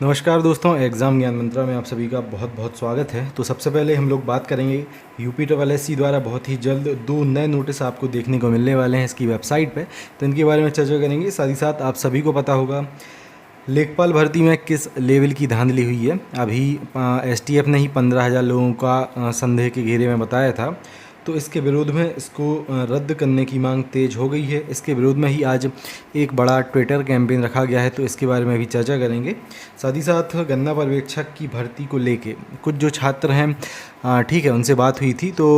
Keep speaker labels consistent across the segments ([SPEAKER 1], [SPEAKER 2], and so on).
[SPEAKER 1] नमस्कार दोस्तों, एग्ज़ाम ज्ञान मंत्रा में आप सभी का बहुत बहुत स्वागत है। तो सबसे पहले हम लोग बात करेंगे यूपी ट्रिपल एस सी द्वारा बहुत ही जल्द 2 नए नोटिस आपको देखने को मिलने वाले हैं इसकी वेबसाइट पे। तो इनके बारे में चर्चा करेंगे। साथ ही साथ आप सभी को पता होगा लेखपाल भर्ती में किस लेवल की धांधली हुई है। अभी एसटीएफ ने ही 15,000 लोगों का संदेह के घेरे में बताया था। तो इसके विरोध में इसको रद्द करने की मांग तेज हो गई है। इसके विरोध में ही आज एक बड़ा ट्विटर कैंपेन रखा गया है। तो इसके बारे में भी चर्चा करेंगे। साथ ही साथ गन्ना पर्यवेक्षक की भर्ती को लेके कुछ जो छात्र हैं, ठीक है, उनसे बात हुई थी। तो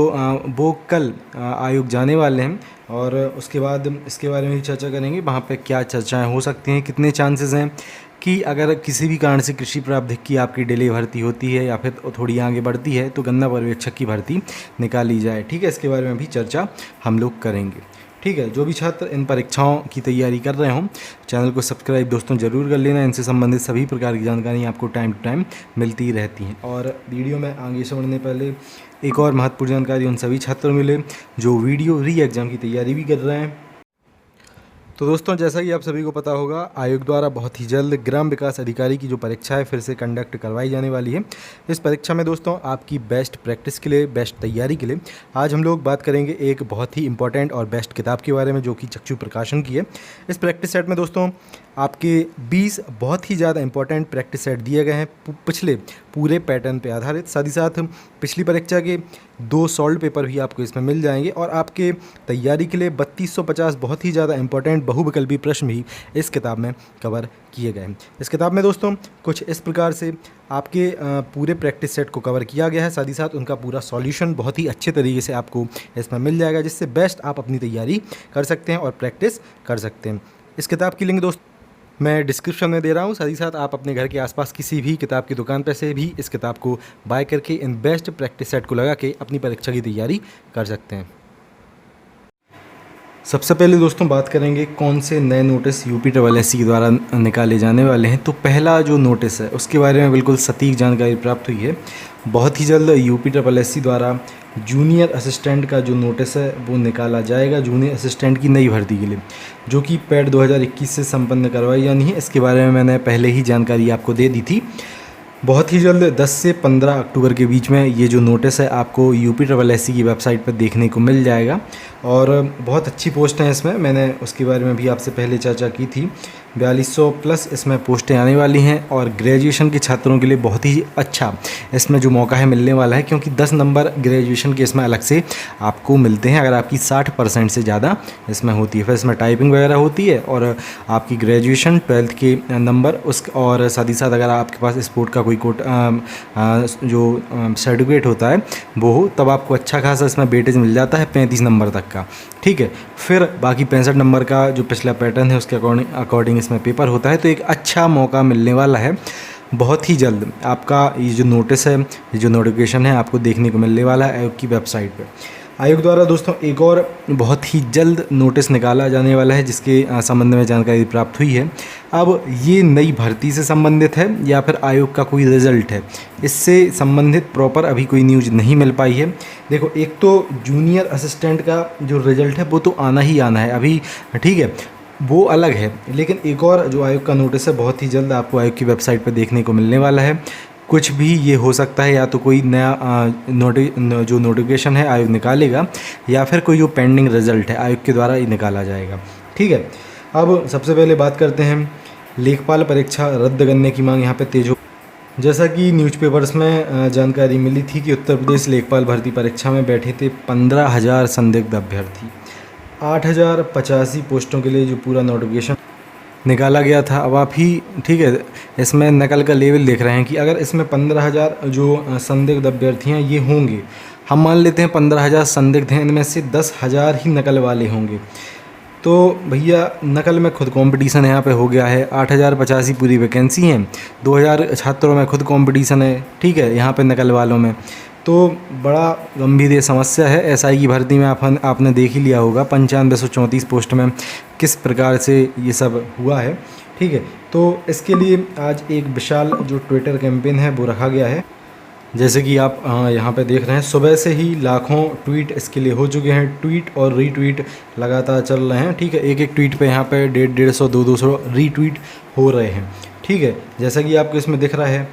[SPEAKER 1] वो कल आयोग जाने वाले हैं और उसके बाद इसके बारे में भी चर्चा करेंगे। वहाँ पे क्या चर्चाएं हो सकती हैं, कितने चांसेस हैं कि अगर किसी भी कारण से कृषि प्रावधानिक की आपकी डिले भर्ती होती है या फिर थोड़ी आगे बढ़ती है तो गन्ना पर्यवेक्षक की भर्ती निकाली जाए। ठीक है, इसके बारे में भी चर्चा हम लोग करेंगे। ठीक है, जो भी छात्र इन परीक्षाओं की तैयारी कर रहे हों, चैनल को सब्सक्राइब दोस्तों ज़रूर कर लेना। इनसे संबंधित सभी प्रकार की जानकारी आपको टाइम टू टाइम मिलती रहती हैं। और वीडियो में आगे से बढ़ने पहले एक और महत्वपूर्ण जानकारी उन सभी छात्रों को मिले जो वीडियो री एग्ज़ाम की तैयारी भी कर रहे हैं। तो दोस्तों, जैसा कि आप सभी को पता होगा, आयोग द्वारा बहुत ही जल्द ग्राम विकास अधिकारी की जो परीक्षा है फिर से कंडक्ट करवाई जाने वाली है। इस परीक्षा में दोस्तों आपकी बेस्ट प्रैक्टिस के लिए, बेस्ट तैयारी के लिए आज हम लोग बात करेंगे एक बहुत ही इंपॉर्टेंट और बेस्ट किताब के बारे में जो कि चक्षु प्रकाशन की है। इस प्रैक्टिस सेट में दोस्तों आपके 20 बहुत ही ज़्यादा इंपॉर्टेंट प्रैक्टिस सेट दिए गए हैं पिछले पूरे पैटर्न पे आधारित। साथ ही साथ पिछली परीक्षा के 2 सॉल्व पेपर भी आपको इसमें मिल जाएंगे और आपके तैयारी के लिए 3250 बहुत ही ज़्यादा इंपॉर्टेंट बहुविकल्पी प्रश्न भी इस किताब में कवर किए गए हैं। इस किताब में दोस्तों कुछ इस प्रकार से आपके पूरे प्रैक्टिस सेट को कवर किया गया है। साथ ही साथ उनका पूरा सॉल्यूशन बहुत ही अच्छे तरीके से आपको इसमें मिल जाएगा, जिससे बेस्ट आप अपनी तैयारी कर सकते हैं और प्रैक्टिस कर सकते हैं। इस किताब की लिंक दोस्तों मैं डिस्क्रिप्शन में दे रहा हूँ। साथ ही साथ आप अपने घर के आसपास किसी भी किताब की दुकान पर से भी इस किताब को बाय करके इन बेस्ट प्रैक्टिस सेट को लगा के अपनी परीक्षा की तैयारी कर सकते हैं। सबसे पहले दोस्तों बात करेंगे कौन से नए notice UP triple S C के द्वारा निकाले जाने वाले हैं। तो पहला जो नोटिस है उसके बारे में बिल्कुल सटीक जानकारी प्राप्त हुई है। बहुत ही जल्द यूपी ट्रिपल एस सी द्वारा जूनियर असिस्टेंट का जो नोटिस है वो निकाला जाएगा, जूनियर असिस्टेंट की नई भर्ती के लिए, जो कि पैट 2021 से संपन्न करवाई जानी है। इसके बारे में मैंने पहले ही जानकारी आपको दे दी थी। बहुत ही जल्द 10 से 15 अक्टूबर के बीच में ये जो नोटिस है आपको यूपी ट्रिपल एस सी की वेबसाइट पर देखने को मिल जाएगा। और बहुत अच्छी पोस्ट हैं इसमें, मैंने उसके बारे में भी आपसे पहले चर्चा की थी। 4200 प्लस इसमें पोस्टें आने वाली हैं और ग्रेजुएशन के छात्रों के लिए बहुत ही अच्छा इसमें जो मौका है मिलने वाला है, क्योंकि 10 नंबर ग्रेजुएशन के इसमें अलग से आपको मिलते हैं अगर आपकी 60% से ज़्यादा इसमें होती है। फिर इसमें टाइपिंग वगैरह होती है और आपकी ग्रेजुएशन 12th के नंबर उस, और साथ ही साथ अगर आपके पास स्पोर्ट का कोई जो सर्टिफिकेट होता है वो हो, तब आपको अच्छा खासा इसमें वेटेज मिल जाता है 35 नंबर तक का। ठीक है, फिर बाकी 65 नंबर का जो पिछला पैटर्न है उसके अकॉर्डिंग इसमें पेपर होता है। तो एक अच्छा मौका मिलने वाला है। बहुत ही जल्द आपका ये जो नोटिस है, ये जो नोटिफिकेशन है आपको देखने को मिलने वाला है आयोग की वेबसाइट पर। आयोग द्वारा दोस्तों एक और बहुत ही जल्द नोटिस निकाला जाने वाला है जिसके संबंध में जानकारी प्राप्त हुई है। अब ये नई भर्ती से संबंधित है या फिर आयोग का कोई रिज़ल्ट है, इससे संबंधित प्रॉपर अभी कोई न्यूज़ नहीं मिल पाई है। देखो, एक तो जूनियर असिस्टेंट का जो रिज़ल्ट है वो तो आना ही आना है अभी, ठीक है, वो अलग है। लेकिन एक और जो आयोग का नोटिस है बहुत ही जल्द आपको आयोग की वेबसाइट पर देखने को मिलने वाला है। कुछ भी ये हो सकता है, या तो कोई नया जो नोटिफिकेशन है आयोग निकालेगा या फिर कोई जो पेंडिंग रिजल्ट है आयोग के द्वारा ही निकाला जाएगा। ठीक है, अब सबसे पहले बात करते हैं लेखपाल परीक्षा रद्द करने की मांग यहाँ पे तेज हो। जैसा कि न्यूज़पेपर्स में जानकारी मिली थी कि उत्तर प्रदेश लेखपाल भर्ती परीक्षा में बैठे थे 15,000 संदिग्ध अभ्यर्थी। 8,085 पोस्टों के लिए जो पूरा नोटिफिकेशन निकाला गया था। अब आप ही, ठीक है, इसमें नकल का लेवल देख रहे हैं कि अगर इसमें 15,000 जो संदिग्ध अभ्यर्थी हैं ये होंगे, हम मान लेते हैं 15,000 संदिग्ध हैं, इनमें से 10,000 ही नकल वाले होंगे, तो भैया नकल में खुद कंपटीशन यहाँ पे हो गया है। 8,085 पूरी वैकेंसी हैं, 2,000 छात्रों में खुद कंपटीशन है। ठीक है, यहाँ पे नकल वालों में तो बड़ा गंभीर ये समस्या है। एसआई की भर्ती में आपने देख ही लिया होगा 9534 पोस्ट में किस प्रकार से ये सब हुआ है। ठीक है, तो इसके लिए आज एक विशाल जो ट्विटर कैंपेन है वो रखा गया है। जैसे कि आप यहाँ पे देख रहे हैं, सुबह से ही लाखों ट्वीट इसके लिए हो चुके हैं। ट्वीट और रीट्वीट लगातार चल रहे हैं। ठीक है, एक एक ट्वीट पे यहाँ पे 150, 200 रीट्वीट हो रहे हैं। ठीक है, जैसा कि आपको इसमें दिख रहा है,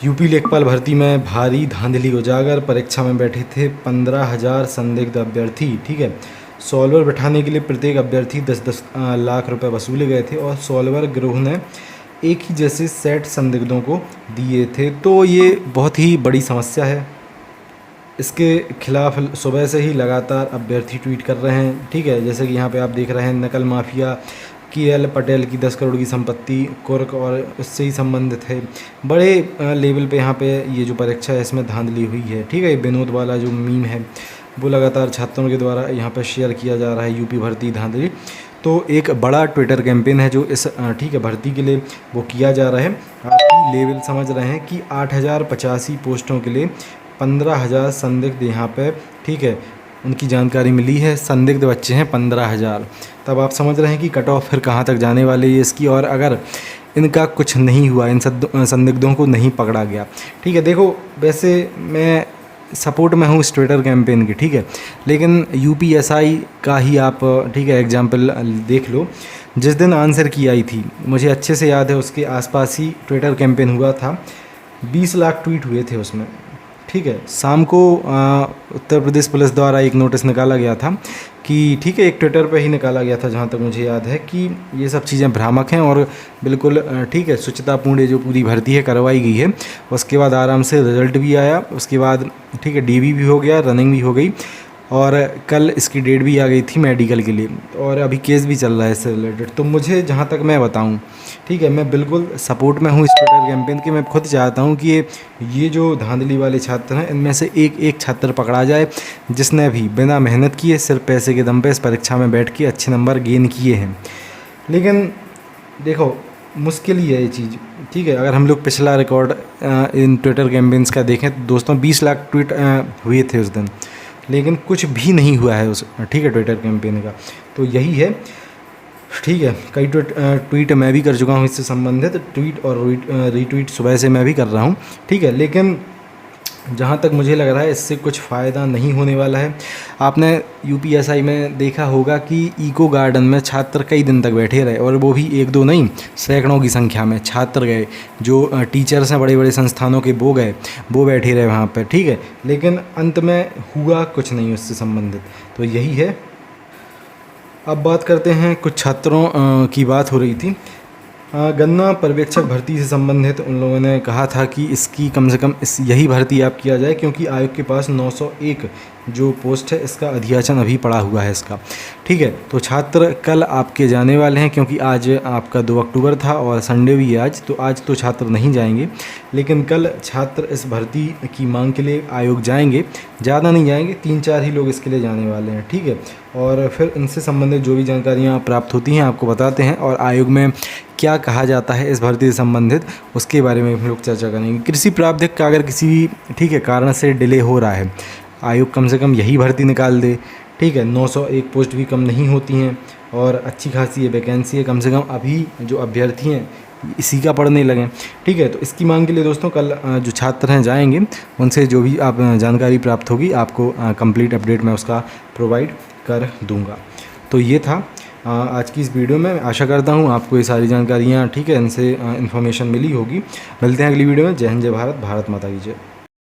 [SPEAKER 1] यूपी लेखपाल भर्ती में भारी धांधली उजागर, परीक्षा में बैठे थे 15,000 संदिग्ध अभ्यर्थी। ठीक है, सॉल्वर बिठाने के लिए प्रत्येक अभ्यर्थी 10-10 लाख रुपए वसूले गए थे और सॉल्वर गिरोह ने एक ही जैसे सेट संदिग्धों को दिए थे। तो ये बहुत ही बड़ी समस्या है, इसके खिलाफ सुबह से ही लगातार अभ्यर्थी ट्वीट कर रहे हैं। ठीक है, जैसे कि यहाँ पे आप देख रहे हैं, नकल माफिया KL पटेल की 10 करोड़ की संपत्ति कुर्क और उससे ही संबंधित है। बड़े लेवल पे यहाँ पे ये जो परीक्षा है इसमें धांधली हुई है। ठीक है, ये विनोद वाला जो मीम है वो लगातार छात्रों के द्वारा यहाँ पर शेयर किया जा रहा है, यूपी भर्ती धांधली। तो एक बड़ा ट्विटर कैंपेन है जो इस ठीक है भर्ती के लिए वो किया जा रहा है। आप ही लेवल समझ रहे हैं कि 8,085 पोस्टों के लिए 15,000 संदिग्ध यहाँ पे, ठीक है, उनकी जानकारी मिली है। संदिग्ध बच्चे हैं 15,000। तब आप समझ रहे हैं कि कट ऑफ फिर कहाँ तक जाने वाली है इसकी, और अगर इनका कुछ नहीं हुआ, इन संदिग्धों को नहीं पकड़ा गया। ठीक है, देखो वैसे मैं सपोर्ट में हूँ इस ट्विटर कैंपेन की। ठीक है, लेकिन UPSI का ही आप ठीक है एग्जाम्पल देख लो। जिस दिन आंसर की आई थी, मुझे अच्छे से याद है, उसके आसपास ही ट्विटर कैंपेन हुआ था। 20 लाख ट्वीट हुए थे उसमें। ठीक है, शाम को उत्तर प्रदेश पुलिस द्वारा एक नोटिस निकाला गया था कि ठीक है, एक ट्विटर पे ही निकाला गया था जहाँ तक मुझे याद है, कि ये सब चीज़ें भ्रामक हैं और बिल्कुल ठीक है शुचितापूर्ण जो पूरी भर्ती है करवाई गई है। उसके बाद आराम से रिजल्ट भी आया, उसके बाद ठीक है DV भी हो गया, रनिंग भी हो गई, और कल इसकी डेट भी आ गई थी मेडिकल के लिए, और अभी केस भी चल रहा है इससे रिलेटेड। तो मुझे जहाँ तक मैं बताऊँ, ठीक है, मैं बिल्कुल सपोर्ट में हूँ इस ट्विटर कैंपेन के। मैं खुद चाहता हूँ कि ये जो धांधली वाले छात्र हैं इनमें से एक एक छात्र पकड़ा जाए जिसने भी बिना मेहनत किए सिर्फ पैसे के दम पे इस परीक्षा में बैठ के अच्छे नंबर गेन किए हैं। लेकिन देखो मुश्किल ही है ये चीज़। ठीक है, अगर हम लोग पिछला रिकॉर्ड इन ट्विटर कैंपेन्स का देखें तो दोस्तों 20 लाख ट्वीट हुए थे उस दिन, लेकिन कुछ भी नहीं हुआ है उस ठीक है ट्विटर कैंपेन का। तो यही है। ठीक है, कई ट्वीट मैं भी कर चुका हूँ इससे संबंधित, ट्वीट और रीट्वीट सुबह से मैं भी कर रहा हूँ। ठीक है, लेकिन जहाँ तक मुझे लग रहा है इससे कुछ फ़ायदा नहीं होने वाला है। आपने UPSI में देखा होगा कि इको गार्डन में छात्र कई दिन तक बैठे रहे, और वो भी एक दो नहीं, सैकड़ों की संख्या में छात्र गए, जो टीचर्स हैं बड़े बड़े संस्थानों के वो गए, वो बैठे रहे वहाँ पर। ठीक है, लेकिन अंत में हुआ कुछ नहीं उससे संबंधित। तो यही है। अब बात करते हैं, कुछ छात्रों की बात हो रही थी। गन्ना पर्यवेक्षक भर्ती से संबंधित उन लोगों ने कहा था कि इसकी कम से कम यही भर्ती आप किया जाए, क्योंकि आयोग के पास 901 जो पोस्ट है इसका अधियाचन अभी पड़ा हुआ है इसका। ठीक है, तो छात्र कल आपके जाने वाले हैं, क्योंकि आज आपका 2 अक्टूबर था और संडे भी है आज, तो आज तो छात्र नहीं जाएंगे, लेकिन कल छात्र इस भर्ती की मांग के लिए आयोग जाएंगे। ज़्यादा नहीं जाएंगे, 3-4 ही लोग इसके लिए जाने वाले हैं। ठीक है, और फिर इनसे संबंधित जो भी जानकारियाँ प्राप्त होती हैं आपको बताते हैं, और आयोग में क्या कहा जाता है इस भर्ती से संबंधित उसके बारे में हम लोग चर्चा करेंगे। कृषि प्रावधान का अगर किसी भी ठीक है कारण से डिले हो रहा है, आयोग कम से कम यही भर्ती निकाल दे। ठीक है, 901 पोस्ट भी कम नहीं होती हैं और अच्छी खासी ये वैकेंसी है, कम से कम अभी जो अभ्यर्थी हैं इसी का पढ़ने लगें। ठीक है, तो इसकी मांग के लिए दोस्तों कल जो छात्र हैं जाएंगे, उनसे जो भी आप जानकारी प्राप्त होगी आपको कंप्लीट अपडेट मैं उसका प्रोवाइड कर दूंगा। तो ये था आज की इस वीडियो में। आशा करता हूँ आपको ये सारी जानकारियाँ ठीक है इनसे इन्फॉर्मेशन मिली होगी। मिलते हैं अगली वीडियो में। जय हिंद, जय भारत, भारत माता की जय।